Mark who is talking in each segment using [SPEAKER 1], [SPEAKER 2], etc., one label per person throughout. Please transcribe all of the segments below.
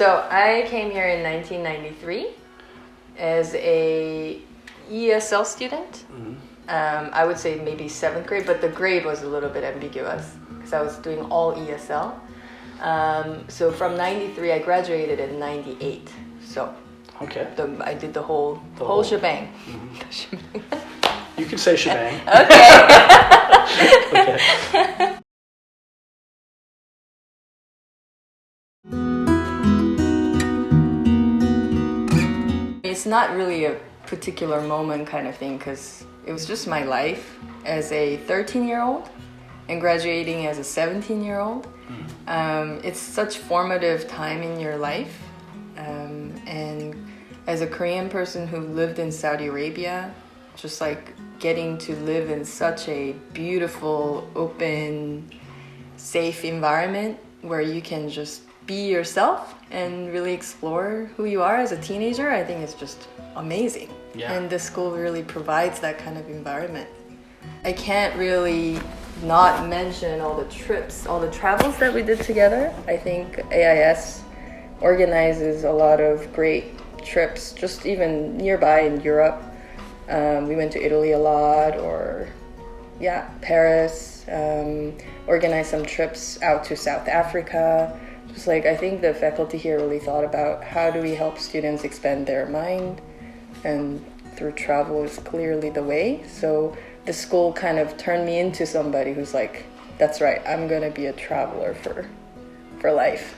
[SPEAKER 1] So I came here in 1993 as a ESL student. I would say maybe 7th grade, but the grade was a little bit ambiguous because I was doing all ESL. So from 93, I graduated in 98. So
[SPEAKER 2] okay.
[SPEAKER 1] I did the whole shebang.
[SPEAKER 2] You can say shebang.
[SPEAKER 1] Okay.
[SPEAKER 2] Okay.
[SPEAKER 1] It's not really a particular moment kind of thing because it was just my life as a 13-year-old and graduating as a 17-year-old. It's such formative time in your life. And as a Korean person who lived in Saudi Arabia, just like getting to live in such a beautiful, open, safe environment where you can just be yourself and really explore who you are as a teenager, I think it's just amazing. Yeah. And the school really provides that kind of environment. I can't really not mention all the trips, all the travels that we did together. I think AIS organizes a lot of great trips, just even nearby in Europe. We went to Italy a lot, or Paris, organized some trips out to South Africa. Just like, I think the faculty here really thought about how do we help students expand their mind, and through travel is clearly the way. So the school kind of turned me into somebody who's like, that's right, I'm gonna be a traveler for life.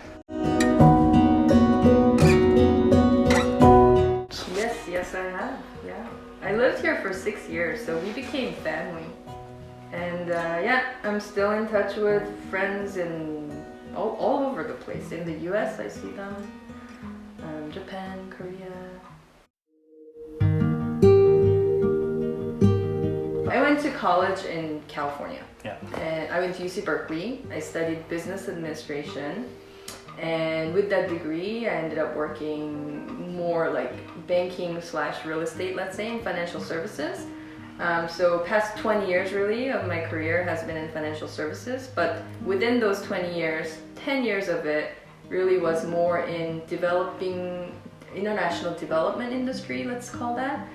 [SPEAKER 1] Yes, I have. Yeah, I lived here for 6 years, so we became family. And I'm still in touch with friends in all over the place. In the US, I see them. Japan, Korea. I went to college in California. Yeah. And I went to UC Berkeley. I studied business administration. And with that degree, I ended up working more like banking/real estate, let's say, in financial services. So past 20 years really of my career has been in financial services, but within those 20 years, 10 years of it really was more in developing international development industry, let's call that.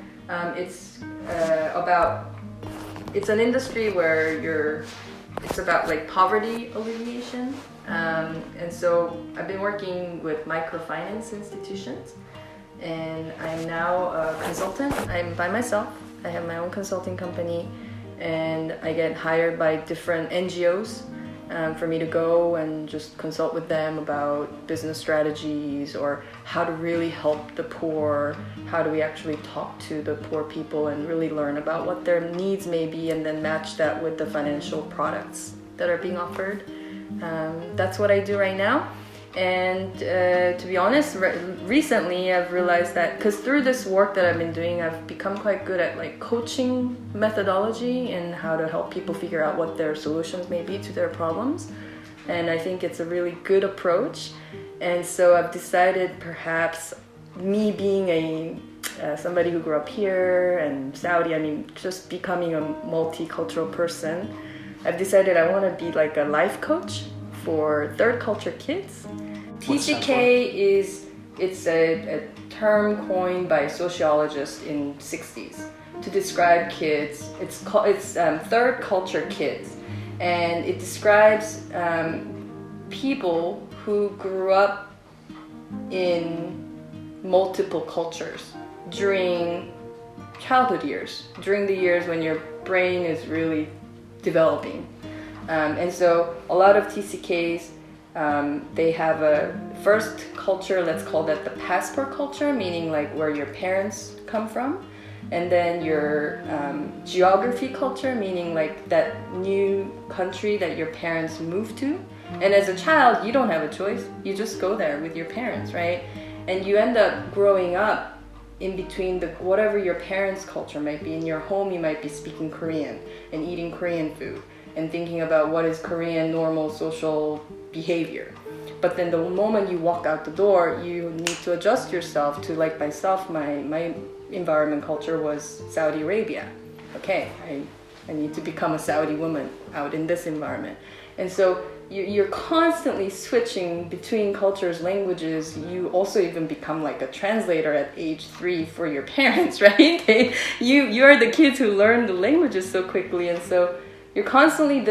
[SPEAKER 1] It's an industry where it's about like poverty alleviation. And so I've been working with microfinance institutions, and I'm now a consultant. I'm by myself. I have my own consulting company, and I get hired by different NGOs for me to go and just consult with them about business strategies or how to really help the poor. How do we actually talk to the poor people and really learn about what their needs may be, and then match that with the financial products that are being offered. That's what I do right now. And to be honest, recently I've realized that because through this work that I've been doing, I've become quite good at like coaching methodology and how to help people figure out what their solutions may be to their problems. And I think it's a really good approach. And so I've decided, perhaps me being somebody who grew up here and Saudi, just becoming a multicultural person, I've decided I want to be like a life coach for third culture kids. TCK it's a term coined by sociologists in 60s to describe kids. It's third culture kids, and it describes people who grew up in multiple cultures during childhood years, during the years when your brain is really developing. And so a lot of TCKs, they have a first culture, let's call that the passport culture, meaning like where your parents come from. And then your geography culture, meaning like that new country that your parents moved to. And as a child, you don't have a choice. You just go there with your parents, right? And you end up growing up in between whatever your parents' culture might be. In your home, you might be speaking Korean and eating Korean food and thinking about what is Korean normal social behavior. But then the moment you walk out the door, you need to adjust yourself to, like myself, my environment culture was Saudi Arabia. Okay, I need to become a Saudi woman out in this environment. And so you're constantly switching between cultures, languages. You also even become like a translator at age 3 for your parents, right? You're the kids who learn the languages so quickly, and so you're constantly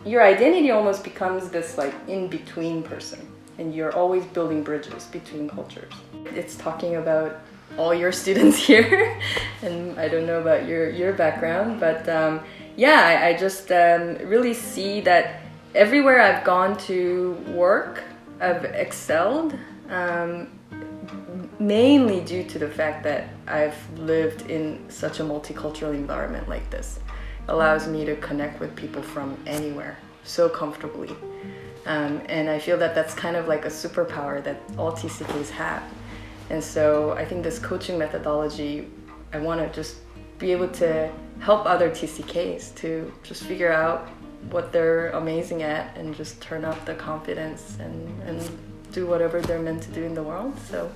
[SPEAKER 1] your identity almost becomes this like in-between person, and you're always building bridges between cultures. It's talking about all your students here, and I don't know about your background, but I just really see that everywhere I've gone to work, I've excelled, mainly due to the fact that I've lived in such a multicultural environment like this. It allows me to connect with people from anywhere so comfortably. And I feel that that's kind of like a superpower that all TCKs have. And so I think this coaching methodology, I want to just be able to help other TCKs to just figure out what they're amazing at and just turn up the confidence and do whatever they're meant to do in the world. So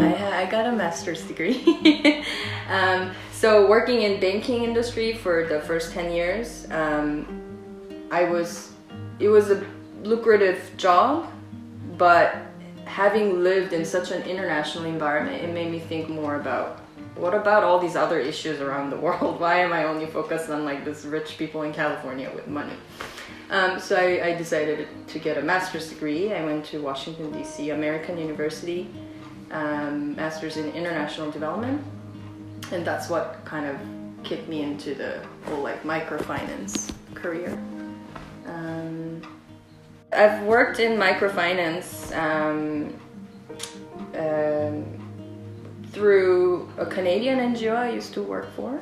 [SPEAKER 1] I got a master's degree. So working in banking industry for the first 10 years, it was a lucrative job, but having lived in such an international environment, it made me think more about what about all these other issues around the world? Why am I only focused on like this rich people in California with money? So I decided to get a master's degree. I went to Washington, D.C., American University, master's in international development. And that's what kind of kicked me into the whole like microfinance career. I've worked in microfinance through a Canadian NGO I used to work for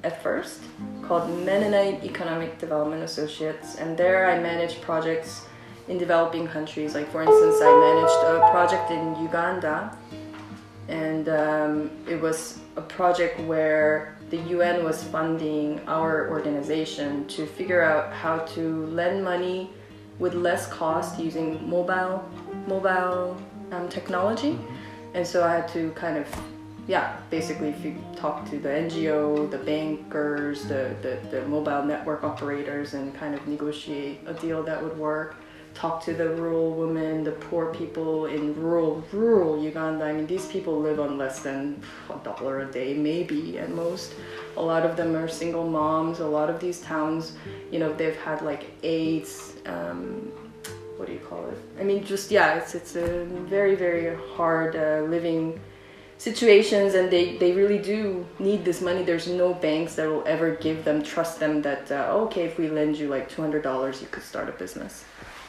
[SPEAKER 1] at first, called Mennonite Economic Development Associates, and there I managed projects in developing countries. Like for instance, I managed a project in Uganda, and it was a project where the UN was funding our organization to figure out how to lend money with less cost using mobile technology. And so I had to kind of, basically if you talk to the NGO, the bankers, the mobile network operators, and kind of negotiate a deal that would work. Talk to the rural women, the poor people in rural Uganda. I mean, these people live on less than $1 a day, maybe at most. A lot of them are single moms. A lot of these towns, they've had like AIDS. What do you call it? I mean, just it's a very, very hard living situations, and they really do need this money. There's no banks that will ever trust them that okay, if we lend you like $200, you could start a business.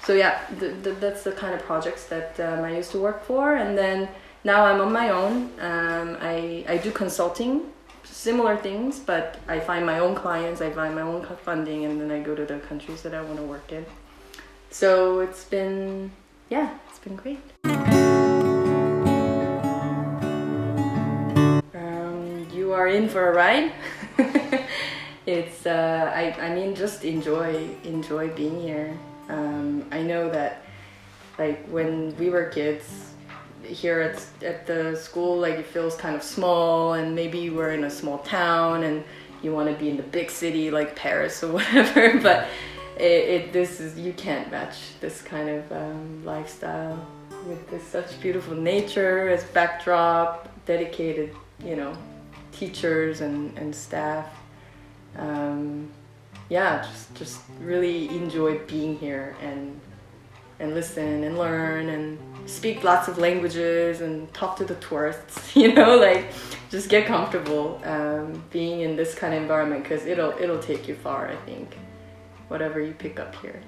[SPEAKER 1] So that's the kind of projects that I used to work for, and then now I'm on my own. I do consulting, similar things, but I find my own clients, I find my own funding, and then I go to the countries that I want to work in. So it's been great. You are in for a ride. It's just enjoy being here. I know that like when we were kids here at the school, like it feels kind of small, and maybe we're in a small town and you want to be in the big city like Paris or whatever, but you can't match this kind of lifestyle with this such beautiful nature as backdrop, dedicated teachers and staff. Just really enjoy being here and listen and learn and speak lots of languages and talk to the tourists, just get comfortable being in this kind of environment, because it'll take you far, I think, whatever you pick up here.